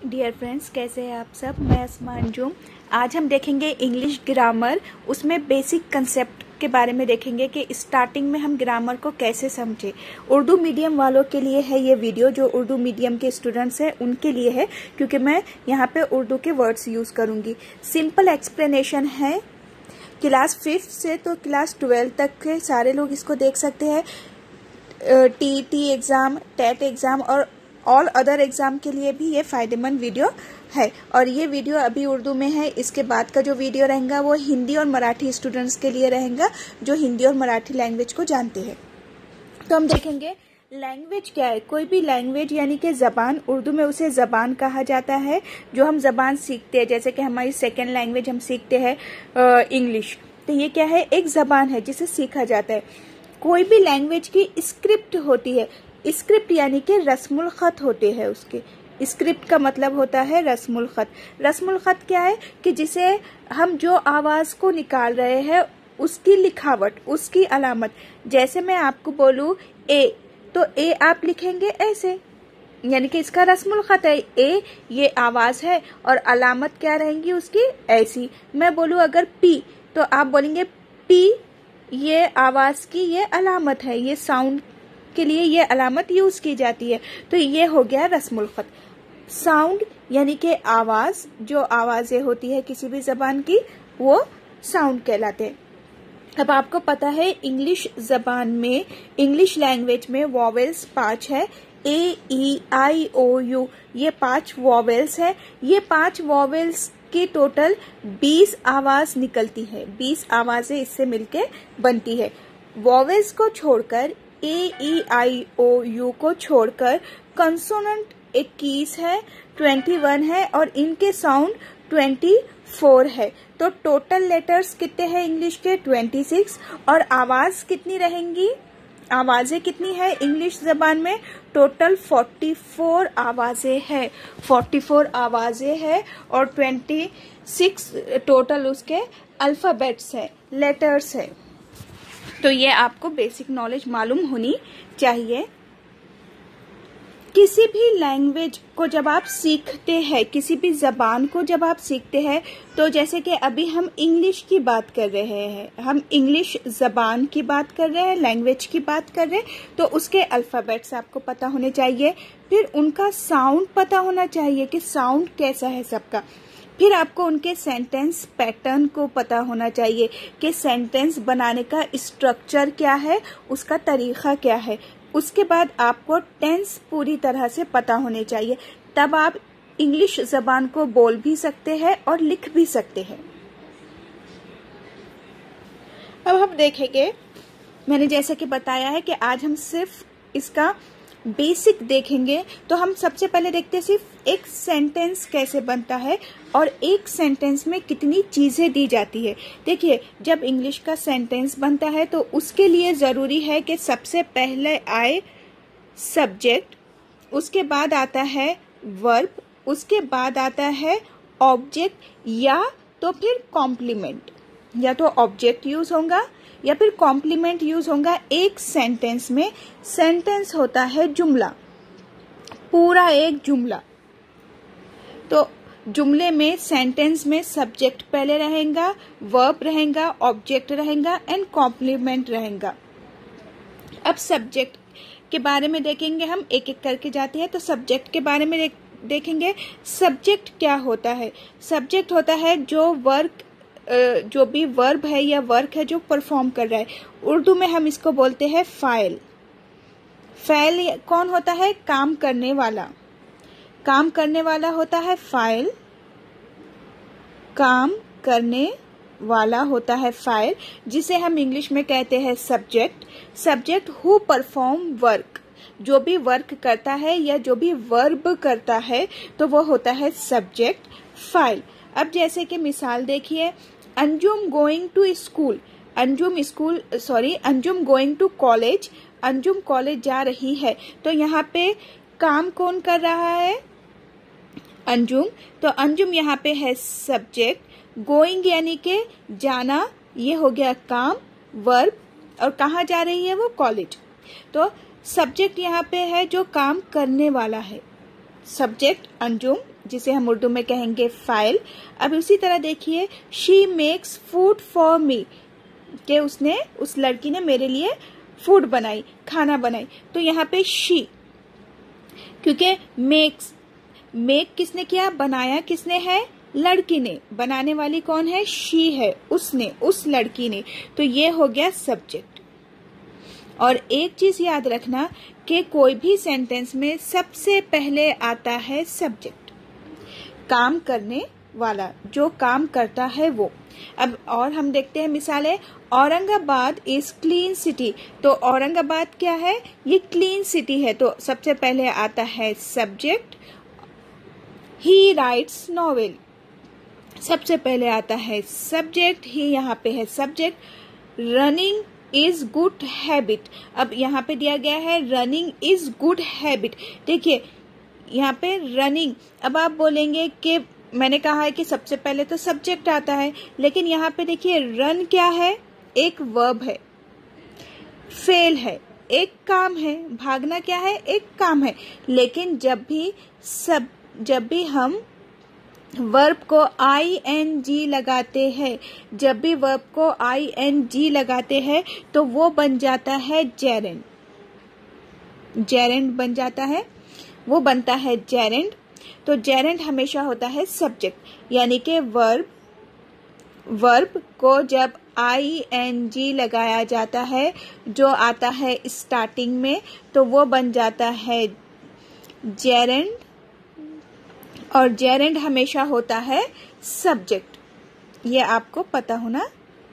Dear friends, कैसे हैं आप सब। मैं अस्मा अंजुम। आज हम देखेंगे इंग्लिश ग्रामर, उसमें बेसिक कंसेप्ट के बारे में देखेंगे कि स्टार्टिंग में हम ग्रामर को कैसे समझें। उर्दू मीडियम वालों के लिए है ये वीडियो, जो उर्दू मीडियम के स्टूडेंट्स हैं उनके लिए है, क्योंकि मैं यहाँ पे उर्दू के वर्ड्स यूज़ करूँगी। सिंपल एक्सप्लेनेशन है, क्लास 5th से तो क्लास 12 तक के सारे लोग इसको देख सकते हैं। टीईटी एग्ज़ाम, टेट एग्ज़ाम और ऑल अदर एग्ज़ाम के लिए भी ये फ़ायदेमंद वीडियो है। और ये वीडियो अभी उर्दू में है, इसके बाद का जो वीडियो रहेगा वो हिंदी और मराठी स्टूडेंट्स के लिए रहेगा जो हिंदी और मराठी लैंग्वेज को जानते हैं। तो हम देखेंगे लैंग्वेज क्या है। कोई भी लैंग्वेज यानी कि ज़बान, उर्दू में उसे ज़बान कहा जाता है। जो हम ज़बान सीखते हैं, जैसे कि हमारी सेकेंड लैंग्वेज हम सीखते हैं इंग्लिश, तो ये क्या है, एक ज़बान है जिसे सीखा जाता है। कोई भी लैंग्वेज की स्क्रिप्ट होती है। स्क्रिप्ट यानी कि रस्मुल ख़त होते हैं उसके। स्क्रिप्ट का मतलब होता है रस्मुल ख़त। रस्मुल ख़त क्या है कि जिसे हम जो आवाज़ को निकाल रहे हैं उसकी लिखावट, उसकी अलामत। जैसे मैं आपको बोलूँ ए, तो ए आप लिखेंगे ऐसे, यानी कि इसका रस्मुल ख़त है ए, ये आवाज़ है और अलामत क्या रहेंगी उसकी, ऐसी। मैं बोलूँ अगर पी, तो आप बोलेंगे पी, ये आवाज़ की ये अलामत है, ये साउंड के लिए ये अलामत यूज़ की जाती है। तो ये हो गया रस्मुल ख़त। साउंड यानी कि आवाज़, जो आवाज़ें होती है किसी भी ज़बान की, वो साउंड कहलाते हैं। अब आपको पता है इंग्लिश ज़बान में, इंग्लिश लैंग्वेज में वॉवेल्स 5 है। ए, ई, आई, ओ, यू, ये 5 वॉवेल्स है। ये 5 वॉवेल्स की टोटल 20 आवाज़ निकलती है। 20 आवाज़ें इससे मिलके बनती है। वॉवेल्स को छोड़कर, ए, ई, आई, ओ, यू को छोड़कर कंसोनेंट 21 है, 21 है और इनके साउंड 24 है। तो टोटल लेटर्स कितने हैं इंग्लिश के, 26। और आवाज़ कितनी रहेंगी, आवाज़ें कितनी है इंग्लिश ज़बान में, टोटल 44 आवाज़ें हैं। 44 आवाज़ें हैं और 26 टोटल उसके अल्फ़ाबेट्स है, लेटर्स है। तो ये आपको बेसिक नॉलेज मालूम होनी चाहिए। किसी भी लैंग्वेज को जब आप सीखते हैं, किसी भी ज़बान को जब आप सीखते हैं, तो जैसे कि अभी हम इंग्लिश की बात कर रहे हैं, हम इंग्लिश ज़बान की बात कर रहे हैं, लैंग्वेज की बात कर रहे हैं, तो उसके अल्फ़ाबेट्स आपको पता होने चाहिए। फिर उनका साउंड पता होना चाहिए कि साउंड कैसा है सबका। फिर आपको उनके सेंटेंस पैटर्न को पता होना चाहिए कि सेंटेंस बनाने का स्ट्रक्चर क्या है, उसका तरीक़ा क्या है। उसके बाद आपको टेंस पूरी तरह से पता होने चाहिए, तब आप इंग्लिश ज़बान को बोल भी सकते हैं और लिख भी सकते हैं। अब हम देखेंगे, मैंने जैसे कि बताया है कि आज हम सिर्फ इसका बेसिक देखेंगे। तो हम सबसे पहले देखते हैं सिर्फ एक सेंटेंस कैसे बनता है और एक सेंटेंस में कितनी चीज़ें दी जाती है। देखिए, जब इंग्लिश का सेंटेंस बनता है तो उसके लिए ज़रूरी है कि सबसे पहले आए सब्जेक्ट, उसके बाद आता है वर्ब, उसके बाद आता है ऑब्जेक्ट या तो फिर कॉम्प्लीमेंट। या तो ऑब्जेक्ट यूज़ होगा या फिर कॉम्प्लीमेंट यूज़ होगा एक सेंटेंस में। सेंटेंस होता है जुमला, पूरा एक जुमला। तो जुमले में, सेंटेंस में सब्जेक्ट पहले रहेगा, वर्ब रहेगा, ऑब्जेक्ट रहेगा एंड कॉम्प्लीमेंट रहेगा। अब सब्जेक्ट के बारे में देखेंगे, हम एक एक करके जाते हैं। तो सब्जेक्ट के बारे में देखेंगे। सब्जेक्ट क्या होता है, सब्जेक्ट होता है जो वर्क, जो भी वर्ब है या वर्क है जो परफॉर्म कर रहा है। उर्दू में हम इसको बोलते हैं फाइल। फाइल कौन होता है, काम करने वाला। काम करने वाला होता है फाइल, काम करने वाला होता है फाइल, जिसे हम इंग्लिश में कहते हैं subject. Subject who perform work, जो भी वर्क करता है या जो भी वर्ब करता है, तो वो होता है सब्जेक्ट फाइल। अब जैसे कि मिसाल देखिए, Anjum going to school, Anjum going to college, Anjum college जा रही है। तो यहाँ पे काम कौन कर रहा है, अंजुम। तो अंजुम यहाँ पे है सब्जेक्ट। गोइंग यानी के जाना, ये हो गया काम, वर्ब, और कहाँ जा रही है वो, कॉलेज। तो सब्जेक्ट यहाँ पे है जो काम करने वाला है। सब्जेक्ट अंजुम, जिसे हम उर्दू में कहेंगे फाइल। अब उसी तरह देखिए, she makes food for me, कि उसने, उस लड़की ने मेरे लिए फूड बनाई, खाना बनाई। तो यहाँ पे शी, क्योंकि मेक किसने किया, बनाया किसने है, लड़की ने। बनाने वाली कौन है, शी है, उसने, उस लड़की ने। तो ये हो गया सब्जेक्ट। और एक चीज याद रखना कि कोई भी सेंटेंस में सबसे पहले आता है सब्जेक्ट, काम करने वाला, जो काम करता है वो। अब और हम देखते हैं मिसालें। औरंगाबाद इज क्लीन सिटी, तो औरंगाबाद क्या है, ये क्लीन सिटी है। तो सबसे पहले आता है सब्जेक्ट। ही राइट्स नॉवेल, सबसे पहले आता है सब्जेक्ट, ही यहाँ पे है subject. Running is good habit, अब यहाँ पे दिया गया है रनिंग इज गुड हैबिट। देखिए यहाँ पे रनिंग, अब आप बोलेंगे कि मैंने कहा है कि सबसे पहले तो सब्जेक्ट आता है, लेकिन यहाँ पे देखिए रन क्या है, एक वर्ब है। फेल है, एक काम है। भागना क्या है, एक काम है। लेकिन जब भी हम वर्ब को ing लगाते हैं, जब भी वर्ब को ing लगाते हैं तो वो बन जाता है जेरेंड। जेरेंड बन जाता है, वो बनता है जेरेंड। तो जेरेंड हमेशा होता है सब्जेक्ट, यानी कि वर्ब को जब ing लगाया जाता है, जो आता है स्टार्टिंग में, तो वो बन जाता है जेरेंड। और जेरेंड हमेशा होता है सब्जेक्ट, ये आपको पता होना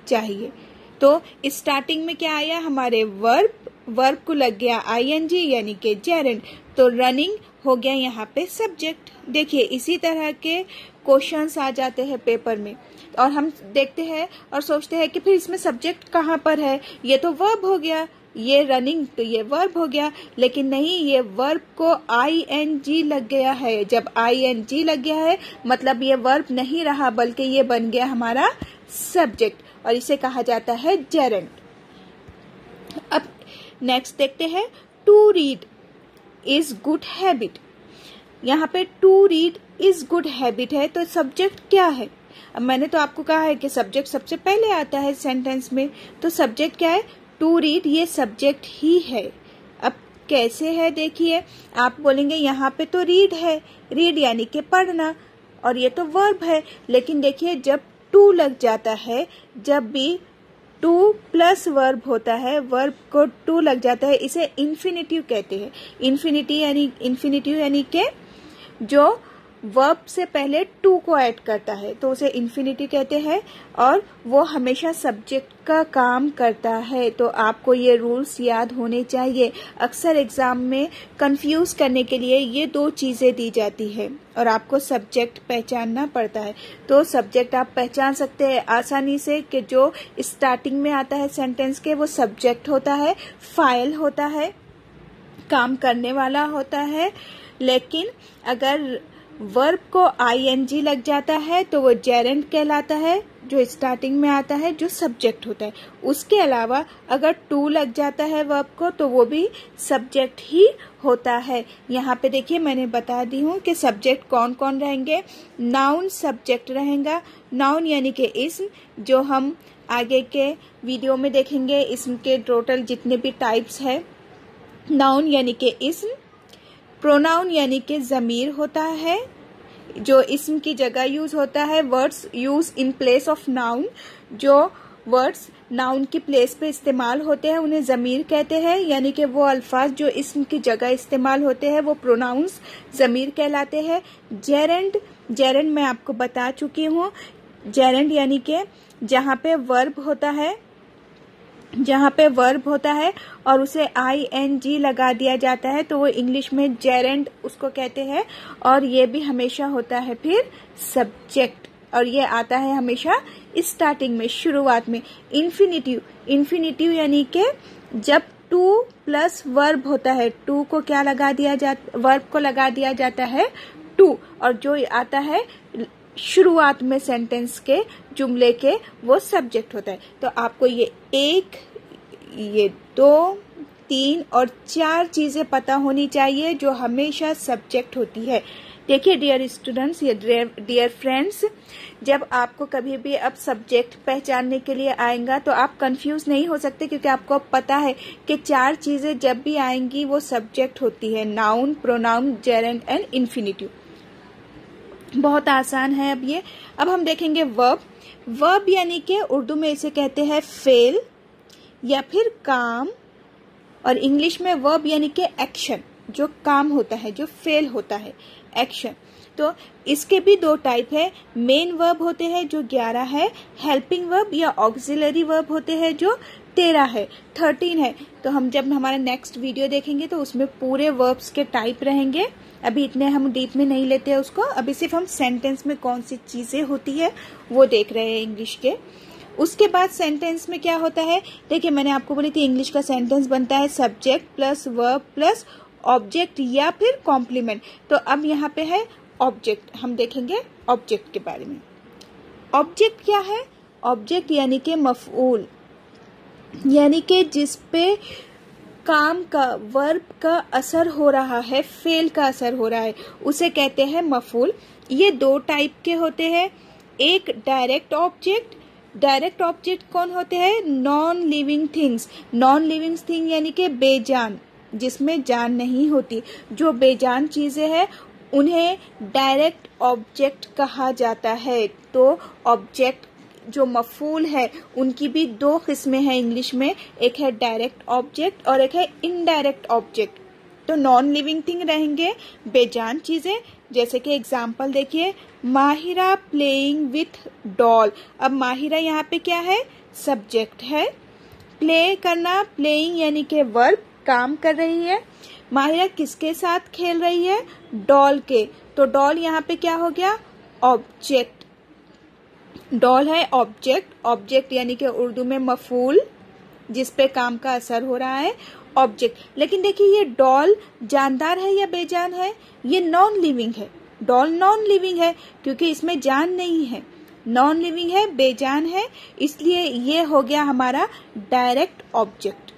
चाहिए। तो स्टार्टिंग में क्या आया, हमारे वर्ब को लग गया ing यानी कि जेरेंड, तो रनिंग हो गया यहाँ पे सब्जेक्ट। देखिए इसी तरह के क्वेश्चंस आ जाते हैं पेपर में, और हम देखते हैं और सोचते हैं कि फिर इसमें सब्जेक्ट कहाँ पर है, ये तो वर्ब हो गया, ये रनिंग तो ये वर्ब हो गया। लेकिन नहीं, ये वर्ब को ing लग गया है। जब ing लग गया है मतलब ये वर्ब नहीं रहा, बल्कि ये बन गया हमारा सब्जेक्ट, और इसे कहा जाता है जेरेंड। अब नेक्स्ट देखते हैं, to read is good habit. यहाँ पे to read is good habit है, तो सब्जेक्ट क्या है। अब मैंने तो आपको कहा है कि सब्जेक्ट सबसे पहले आता है सेंटेंस में, तो सब्जेक्ट क्या है, टू रीड, ये सब्जेक्ट ही है। अब कैसे है, देखिए आप बोलेंगे यहाँ पे तो रीड है, रीड यानी कि पढ़ना, और ये तो वर्ब है। लेकिन देखिए जब टू लग जाता है, जब भी टू प्लस वर्ब होता है, वर्ब को टू लग जाता है, इसे इन्फिनिटिव कहते हैं। इन्फिनिटिव यानी कि जो वर्ब से पहले टू को ऐड करता है, तो उसे इन्फिनिटिव कहते हैं, और वो हमेशा सब्जेक्ट का काम करता है। तो आपको ये रूल्स याद होने चाहिए। अक्सर एग्जाम में कंफ्यूज करने के लिए ये दो चीजें दी जाती है, और आपको सब्जेक्ट पहचानना पड़ता है। तो सब्जेक्ट आप पहचान सकते हैं आसानी से कि जो स्टार्टिंग में आता है सेंटेंस के, वो सब्जेक्ट होता है, फाइल होता है, काम करने वाला होता है। लेकिन अगर वर्ब को ing लग जाता है तो वो जेरेंड कहलाता है, जो स्टार्टिंग में आता है, जो सब्जेक्ट होता है। उसके अलावा अगर टू लग जाता है वर्ब को, तो वो भी सब्जेक्ट ही होता है। यहाँ पे देखिए मैंने बता दी हूँ कि सब्जेक्ट कौन कौन रहेंगे। नाउन सब्जेक्ट रहेगा, नाउन यानी कि इस्म, जो हम आगे के वीडियो में देखेंगे। इस्म के टोटल जितने भी टाइप्स है, नाउन यानी कि इस्म। प्रोनाउन यानी कि ज़मीर होता है, जो इस्म की जगह यूज होता है। Words use in place of noun, जो वर्ड्स नाउन की प्लेस पे इस्तेमाल होते हैं उन्हें ज़मीर कहते हैं, यानी कि वो अल्फाज जो इस्म की जगह इस्तेमाल होते हैं वो प्रोनाउंस ज़मीर कहलाते हैं। जेरेंड मैं आपको बता चुकी हूँ। जेरेंड यानी कि जहाँ पे वर्ब होता है और उसे ing लगा दिया जाता है, तो वो इंग्लिश में जेरेंड उसको कहते हैं। और ये भी हमेशा होता है फिर सब्जेक्ट, और ये आता है हमेशा स्टार्टिंग में, शुरुआत में। इन्फिनिटिव यानी कि जब टू प्लस वर्ब होता है, टू को क्या लगा दिया जाता, वर्ब को लगा दिया जाता है टू, और जो आता है शुरुआत में सेंटेंस के, जुमले के, वो सब्जेक्ट होता है। तो आपको ये 1, ये 2, 3 और 4 चीजें पता होनी चाहिए जो हमेशा सब्जेक्ट होती है। देखिए डियर स्टूडेंट्स या डियर फ्रेंड्स, जब आपको कभी भी अब सब्जेक्ट पहचानने के लिए आएगा तो आप कंफ्यूज नहीं हो सकते, क्योंकि आपको पता है कि 4 चीजें जब भी आएंगी वो सब्जेक्ट होती है, noun, pronoun, gerund and infinitive. बहुत आसान है अब ये। अब हम देखेंगे वर्ब। वर्ब यानी कि उर्दू में इसे कहते हैं फेल या फिर काम, और इंग्लिश में वर्ब यानी कि एक्शन, जो काम होता है, जो फेल होता है, एक्शन। तो इसके भी 2 टाइप है। मेन वर्ब होते हैं जो 11 है, हेल्पिंग वर्ब या ऑक्सिलरी वर्ब होते हैं जो 13 है, 13 है। तो हम जब हमारा नेक्स्ट वीडियो देखेंगे तो उसमें पूरे वर्ब्स के टाइप रहेंगे। अभी इतने हम डीप में नहीं लेते हैं उसको, अभी सिर्फ हम सेंटेंस में कौन सी चीजें होती है वो देख रहे हैं इंग्लिश के। उसके बाद सेंटेंस में क्या होता है, देखिए मैंने आपको बोली थी इंग्लिश का सेंटेंस बनता है subject plus verb plus object या फिर कॉम्प्लीमेंट। तो अब यहाँ पे है ऑब्जेक्ट, हम देखेंगे ऑब्जेक्ट के बारे में। ऑब्जेक्ट क्या है? ऑब्जेक्ट यानी कि मफऊल, यानी कि जिस पे काम का, वर्ब का असर हो रहा है, फेल का असर हो रहा है, उसे कहते हैं मफऊल। ये 2 टाइप के होते हैं। एक डायरेक्ट ऑब्जेक्ट। डायरेक्ट ऑब्जेक्ट कौन होते हैं? Non living things. Non living thing यानी कि बेजान, जिसमें जान नहीं होती, जो बेजान चीजें हैं उन्हें डायरेक्ट ऑब्जेक्ट कहा जाता है। तो ऑब्जेक्ट जो मफूल है उनकी भी 2 किस्में हैं इंग्लिश में, एक है डायरेक्ट ऑब्जेक्ट और एक है इनडायरेक्ट ऑब्जेक्ट। तो नॉन लिविंग थिंग रहेंगे बेजान चीजें, जैसे कि एग्जाम्पल देखिए, माहिरा प्लेइंग विथ डॉल। अब माहिरा यहाँ पे क्या है? सब्जेक्ट है। प्ले करना, प्लेइंग यानी कि वर्ब, काम कर रही है। माहिरा किसके साथ खेल रही है? डॉल के। तो डॉल यहाँ पे क्या हो गया? ऑब्जेक्ट। डॉल है ऑब्जेक्ट। ऑब्जेक्ट यानी कि उर्दू में मफूल, जिस पे काम का असर हो रहा है, ऑब्जेक्ट। लेकिन देखिए ये डॉल जानदार है या बेजान है? ये नॉन लिविंग है। डॉल नॉन लिविंग है क्योंकि इसमें जान नहीं है, नॉन लिविंग है, बेजान है, इसलिए ये हो गया हमारा डायरेक्ट ऑब्जेक्ट।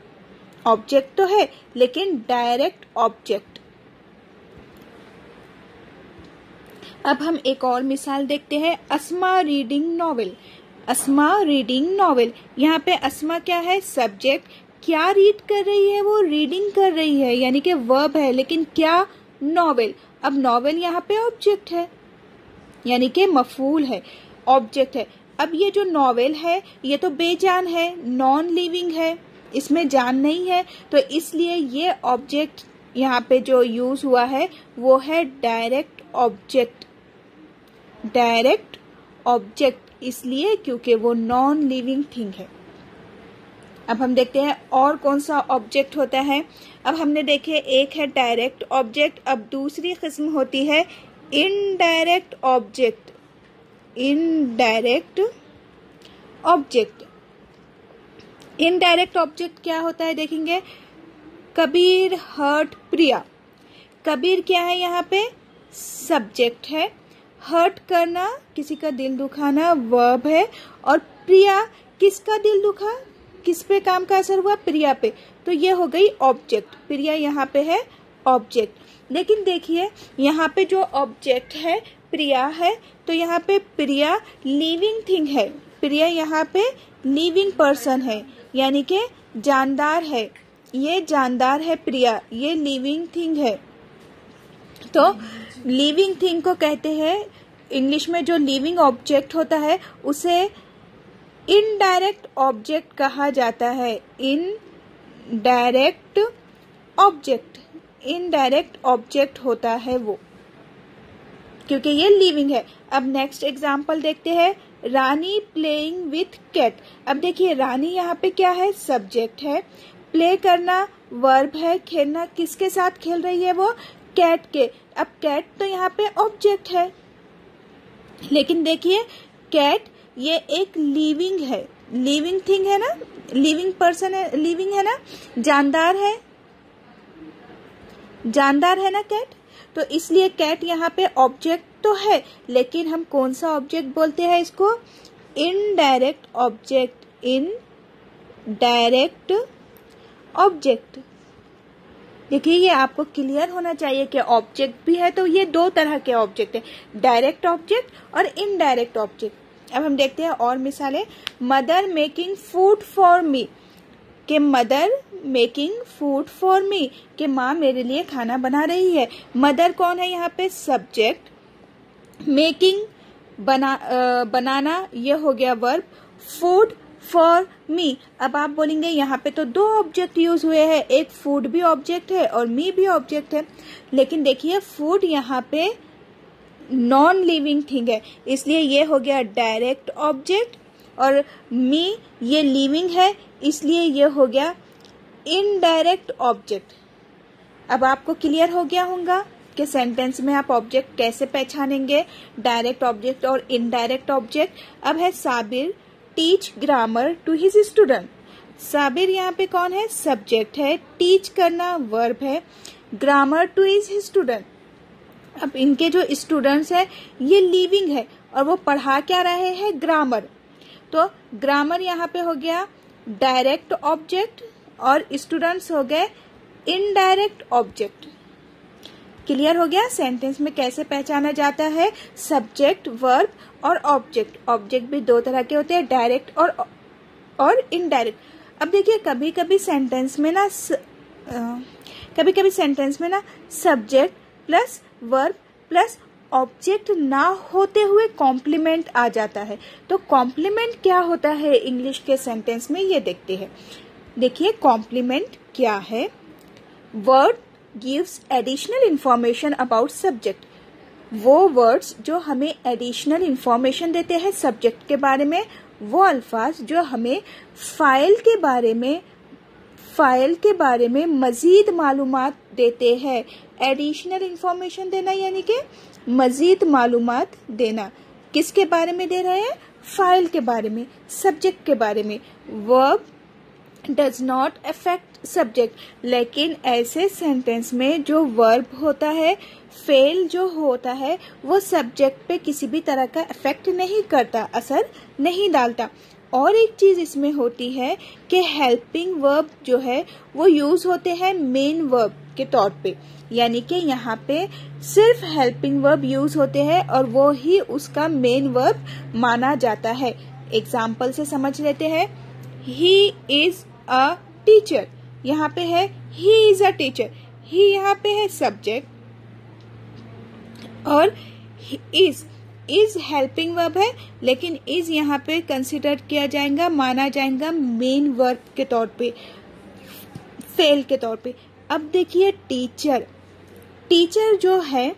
ऑब्जेक्ट तो है लेकिन डायरेक्ट ऑब्जेक्ट। अब हम एक और मिसाल देखते हैं, अस्मा रीडिंग नॉवेल। अस्मा रीडिंग नॉवेल, यहाँ पे अस्मा क्या है? सब्जेक्ट। क्या रीड कर रही है? वो रीडिंग कर रही है, यानी कि वर्ब है, लेकिन क्या? नॉवेल। अब नॉवेल यहाँ पे ऑब्जेक्ट है, यानी कि मफूल है, ऑब्जेक्ट है। अब ये जो नॉवेल है ये तो बेजान है, नॉन लिविंग है, इसमें जान नहीं है, तो इसलिए ये ऑब्जेक्ट यहाँ पे जो यूज हुआ है वो है डायरेक्ट ऑब्जेक्ट। डायरेक्ट ऑब्जेक्ट इसलिए क्योंकि वो नॉन लिविंग थिंग है। अब हम देखते हैं और कौन सा ऑब्जेक्ट होता है। अब हमने देखे एक है डायरेक्ट ऑब्जेक्ट, अब दूसरी किस्म होती है indirect object. Indirect object. Indirect object क्या होता है देखेंगे, कबीर हर्ट प्रिया। कबीर क्या है यहाँ पे? सब्जेक्ट है। हर्ट करना, किसी का दिल दुखाना, वर्ब है। और प्रिया, किसका दिल दुखा, किस पे काम का असर हुआ? प्रिया पे। तो ये हो गई ऑब्जेक्ट। प्रिया यहाँ पे है ऑब्जेक्ट। लेकिन देखिए यहाँ पे जो ऑब्जेक्ट है प्रिया है, तो यहाँ पे प्रिया लिविंग थिंग है। प्रिया यहाँ पे लिविंग पर्सन है, यानी कि जानदार है। ये जानदार है प्रिया, ये लिविंग थिंग है। तो लिविंग थिंग को कहते हैं, इंग्लिश में जो लिविंग ऑब्जेक्ट होता है उसे इनडायरेक्ट ऑब्जेक्ट कहा जाता है। Indirect object. इनडायरेक्ट ऑब्जेक्ट होता है वो, क्योंकि ये लिविंग है। अब नेक्स्ट एग्जांपल देखते हैं, रानी प्लेइंग विथ कैट। अब देखिए रानी यहाँ पे क्या है? सब्जेक्ट है। प्ले करना वर्ब है, खेलना किसके साथ खेल रही है? वो कैट के। अब कैट तो यहाँ पे ऑब्जेक्ट है, लेकिन देखिए कैट ये एक लिविंग है, लिविंग थिंग है ना, लिविंग पर्सन है, लिविंग है ना, जानदार है, जानदार है ना कैट। तो इसलिए कैट यहाँ पे ऑब्जेक्ट तो है, लेकिन हम कौन सा ऑब्जेक्ट बोलते हैं इसको? Indirect object. Indirect object. देखिए ये आपको क्लियर होना चाहिए कि ऑब्जेक्ट भी है तो ये दो तरह के ऑब्जेक्ट है, डायरेक्ट ऑब्जेक्ट और इनडायरेक्ट ऑब्जेक्ट। अब हम देखते हैं और मिसालें। Mother making food for me, कि mother making food for me, कि माँ मेरे लिए खाना बना रही है। मदर कौन है यहाँ पे? सब्जेक्ट। मेकिंग बनाना ये हो गया वर्ब। फूड फॉर मी, अब आप बोलेंगे यहाँ पे तो दो ऑब्जेक्ट यूज हुए हैं, एक फूड भी ऑब्जेक्ट है और मी भी ऑब्जेक्ट है, लेकिन देखिए फूड यहाँ पे नॉन लिविंग थिंग है, इसलिए ये हो गया डायरेक्ट ऑब्जेक्ट, और मी ये लिविंग है इसलिए ये हो गया इनडायरेक्ट ऑब्जेक्ट। अब आपको क्लियर हो गया होगा कि सेंटेंस में आप ऑब्जेक्ट कैसे पहचानेंगे, डायरेक्ट ऑब्जेक्ट और इनडायरेक्ट ऑब्जेक्ट। अब है Sabir teach grammar to his student. Sabir यहाँ पे कौन है? सब्जेक्ट है, टीच करना वर्ब है, ग्रामर टू हिज स्टूडेंट। अब इनके जो स्टूडेंट्स है ये लिविंग है और वो पढ़ा क्या रहे हैं? ग्रामर। तो ग्रामर यहाँ पे हो गया डायरेक्ट ऑब्जेक्ट और स्टूडेंट्स हो गए इनडायरेक्ट ऑब्जेक्ट। क्लियर हो गया सेंटेंस में कैसे पहचाना जाता है सब्जेक्ट, वर्ब और ऑब्जेक्ट। ऑब्जेक्ट भी दो तरह के होते हैं, डायरेक्ट और इनडायरेक्ट। अब देखिए कभी कभी सेंटेंस में ना subject plus verb plus object ना होते हुए कॉम्प्लीमेंट आ जाता है। तो कॉम्प्लीमेंट क्या होता है इंग्लिश के सेंटेंस में, ये देखते हैं। देखिए कॉम्प्लीमेंट क्या है? Word gives additional information about subject. वो वर्ड्स जो हमें एडिशनल इंफॉर्मेशन देते हैं सब्जेक्ट के बारे में, वो अल्फाज जो हमें फाइल के बारे में मजीद मालूमात देते हैं। एडिशनल इंफॉर्मेशन देना यानी कि मजीद मालूमात देना। किसके बारे में दे रहे हैं? फाइल के बारे में, सब्जेक्ट के बारे में। Verb does not affect subject, लेकिन ऐसे सेंटेंस में जो वर्ब होता है, फेल जो होता है, वो सब्जेक्ट पे किसी भी तरह का इफेक्ट नहीं करता, असर नहीं डालता। और एक चीज इसमें होती है कि हेल्पिंग वर्ब जो है वो यूज होते हैं मेन वर्ब के तौर पे, यानी कि यहाँ पे सिर्फ हेल्पिंग वर्ब यूज होते हैं और वो ही उसका मेन वर्ब माना जाता है। एग्जाम्पल से समझ लेते हैं। ही इज अ टीचर, यहाँ पे है ही इज अ टीचर, ही यहाँ पे है सब्जेक्ट और इज हेल्पिंग वर्ब है, लेकिन इज यहाँ पे कंसिडर किया जाएगा, माना जाएगा मेन वर्ब के तौर पे, फेल के तौर पे। अब देखिए टीचर जो है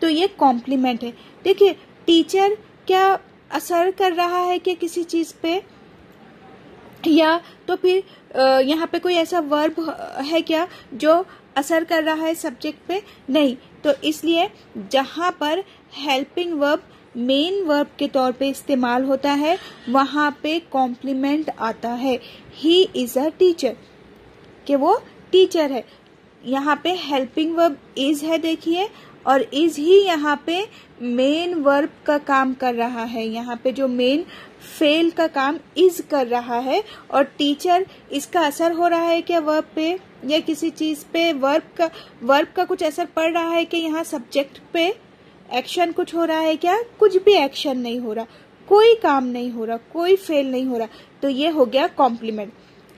तो ये कॉम्प्लीमेंट है। देखिए टीचर क्या असर कर रहा है कि किसी चीज पे, या तो फिर यहाँ पे कोई ऐसा वर्ब है क्या जो असर कर रहा है सब्जेक्ट पे? नहीं। तो इसलिए जहां पर हेल्पिंग वर्ब मेन वर्ब के तौर पे इस्तेमाल होता है वहां पे कॉम्प्लीमेंट आता है। ही इज अ टीचर, कि वो टीचर है। यहाँ पे हेल्पिंग वर्ब इज है देखिए, और इज ही यहाँ पे मेन वर्ब का काम कर रहा है। यहाँ पे जो मेन फेल का काम इज कर रहा है, और टीचर इसका असर हो रहा है क्या वर्ब पे या किसी चीज पे? वर्ब का कुछ असर पड़ रहा है कि यहाँ सब्जेक्ट पे एक्शन कुछ हो रहा है क्या? कुछ भी एक्शन नहीं हो रहा, कोई काम नहीं हो रहा, कोई फेल नहीं हो रहा। तो ये हो गया complement.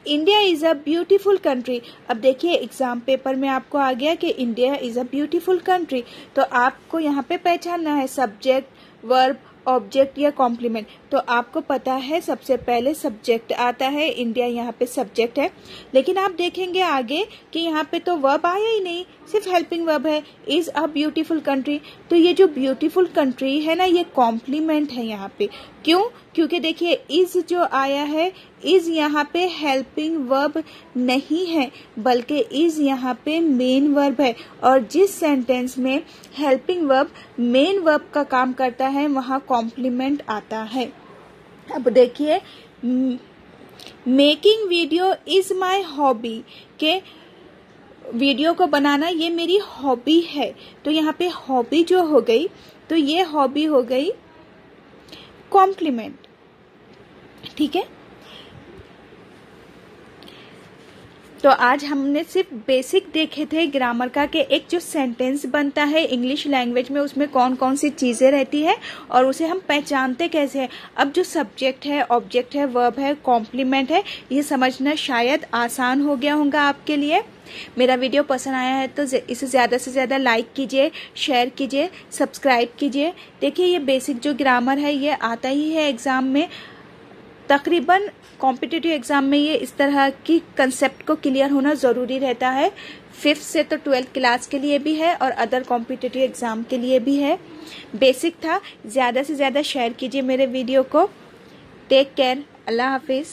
India is a beautiful country. अब देखिए एग्जाम पेपर में आपको आ गया कि India is a beautiful country, तो आपको यहाँ पे पहचानना है सब्जेक्ट, वर्ब, ऑब्जेक्ट या कॉम्प्लीमेंट। तो आपको पता है सबसे पहले सब्जेक्ट आता है, इंडिया यहाँ पे सब्जेक्ट है, लेकिन आप देखेंगे आगे कि यहाँ पे तो वर्ब आया ही नहीं, सिर्फ हेल्पिंग वर्ब है, इज अ ब्यूटीफुल कंट्री। तो ये जो ब्यूटीफुल कंट्री है ना, ये कॉम्प्लीमेंट है यहाँ पे। क्यों? क्योंकि देखिए इज जो आया है, इज यहाँ पे हेल्पिंग वर्ब नहीं है, बल्कि इज यहाँ पे मेन वर्ब है, और जिस सेंटेंस में हेल्पिंग वर्ब मेन वर्ब का काम करता है वहाँ कॉम्प्लीमेंट आता है। अब देखिए making video is my hobby, के वीडियो को बनाना ये मेरी हॉबी है। तो यहाँ पे हॉबी जो हो गई, तो ये हॉबी हो गई कॉम्प्लीमेंट। ठीक है, तो आज हमने सिर्फ बेसिक देखे थे ग्रामर का कि एक जो सेंटेंस बनता है इंग्लिश लैंग्वेज में उसमें कौन कौन सी चीज़ें रहती है और उसे हम पहचानते कैसे हैं। अब जो सब्जेक्ट है, ऑब्जेक्ट है, वर्ब है, कॉम्प्लीमेंट है, ये समझना शायद आसान हो गया होगा आपके लिए। मेरा वीडियो पसंद आया है तो इसे ज़्यादा से ज़्यादा लाइक कीजिए, शेयर कीजिए, सब्सक्राइब कीजिए। देखिए ये बेसिक जो ग्रामर है ये आता ही है एग्ज़ाम में, तकरीबन कॉम्पिटिटिव एग्ज़ाम में ये इस तरह की कंसेप्ट को क्लियर होना ज़रूरी रहता है। 5th से तो 12th क्लास के लिए भी है और अदर कॉम्पिटिटिव एग्ज़ाम के लिए भी है। बेसिक था, ज़्यादा से ज़्यादा शेयर कीजिए मेरे वीडियो को। टेक केयर, अल्लाह हाफिज़।